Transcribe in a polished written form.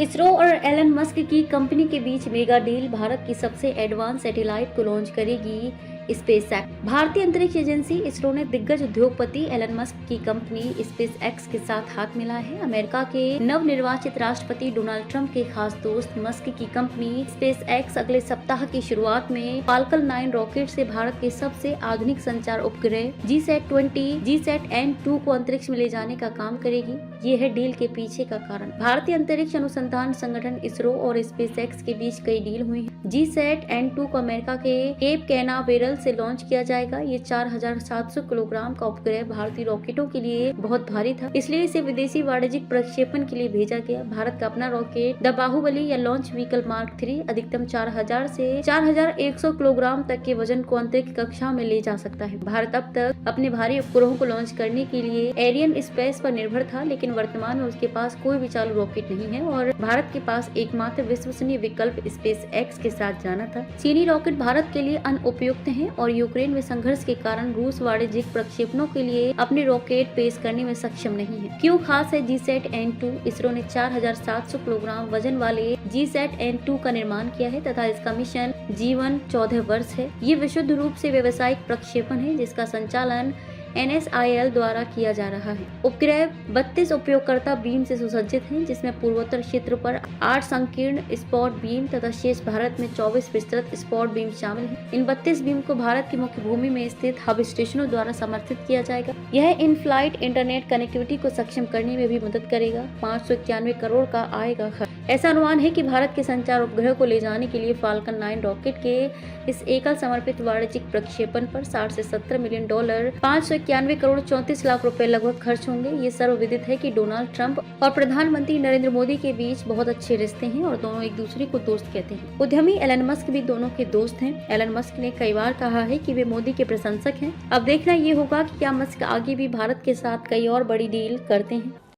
इसरो और Elon Musk की company के बीच मेगा डील। भारत की सबसे एडवांस सैटेलाइट को लॉन्च करेगी स्पेस एक्स। भारतीय अंतरिक्ष एजेंसी इसरो ने दिग्गज उद्योगपति एलन मस्क की कंपनी स्पेस एक्स के साथ हाथ मिला है। अमेरिका के नवनिर्वाचित राष्ट्रपति डोनाल्ड ट्रंप के खास दोस्त मस्क की कंपनी स्पेस एक्स अगले सप्ताह की शुरुआत में फाल्कन 9 रॉकेट से भारत के सबसे आधुनिक संचार उपग्रह GSAT-N2 को अंतरिक्ष में ले जाने का काम करेगी। ये है डील के पीछे का कारण। भारतीय अंतरिक्ष अनुसंधान संगठन इसरो और स्पेस एक्स के बीच कई डील हुई हैं। GSAT-N2 को अमेरिका के केप कैनावेरल से लॉन्च किया जाएगा। ये 4700 किलोग्राम का उपग्रह भारतीय रॉकेटों के लिए बहुत भारी था, इसलिए इसे विदेशी वाणिज्यिक प्रक्षेपण के लिए भेजा गया। भारत का अपना रॉकेट द बाहुबली या लॉन्च व्हीकल मार्क 3 अधिकतम 4000 से 4100 किलोग्राम तक के वजन को अंतरिक्ष कक्षा में ले जा सकता है। भारत अब तक अपने भारी उपग्रहों को लॉन्च करने के लिए एरियन स्पेस पर निर्भर था, लेकिन वर्तमान में उसके पास कोई भी चालू रॉकेट नहीं है और भारत के पास एकमात्र विश्वसनीय विकल्प स्पेस एक्स के साथ जाना था। चीनी रॉकेट भारत के लिए अनुपयुक्त है और यूक्रेन में संघर्ष के कारण रूस वाणिज्यिक प्रक्षेपणों के लिए अपने रॉकेट पेश करने में सक्षम नहीं है। क्यों खास है GSAT-N2? इसरो ने 4700 किलोग्राम वजन वाले GSAT-N2 का निर्माण किया है तथा इसका मिशन जीवन 14 वर्ष है। ये विशुद्ध रूप से व्यावसायिक प्रक्षेपण है जिसका संचालन NSIL द्वारा किया जा रहा है। उपग्रह 32 उपयोगकर्ता बीम से सुसज्जित हैं, जिसमें पूर्वोत्तर क्षेत्र पर 8 संकीर्ण स्पॉट बीम तथा शेष भारत में 24 विस्तृत स्पॉट बीम शामिल हैं। इन 32 बीम को भारत की मुख्य भूमि में स्थित हब स्टेशनों द्वारा समर्थित किया जाएगा। यह इन फ्लाइट इंटरनेट कनेक्टिविटी को सक्षम करने में भी मदद करेगा। 591 करोड़ का आएगा खर्च। ऐसा अनुमान है कि भारत के संचार उपग्रह को ले जाने के लिए फाल्कन 9 रॉकेट के इस एकल समर्पित वाणिज्यिक प्रक्षेपण पर 60 से 70 मिलियन डॉलर 591 करोड़ 34 लाख रुपए लगभग खर्च होंगे। ये सर्वविदित है कि डोनाल्ड ट्रंप और प्रधानमंत्री नरेंद्र मोदी के बीच बहुत अच्छे रिश्ते हैं और दोनों एक दूसरे को दोस्त कहते हैं। उद्यमी एलन मस्क भी दोनों के दोस्त हैं। एलन मस्क ने कई बार कहा है कि वे मोदी के प्रशंसक हैं। अब देखना ये होगा कि क्या मस्क आगे भी भारत के साथ कई और बड़ी डील करते हैं।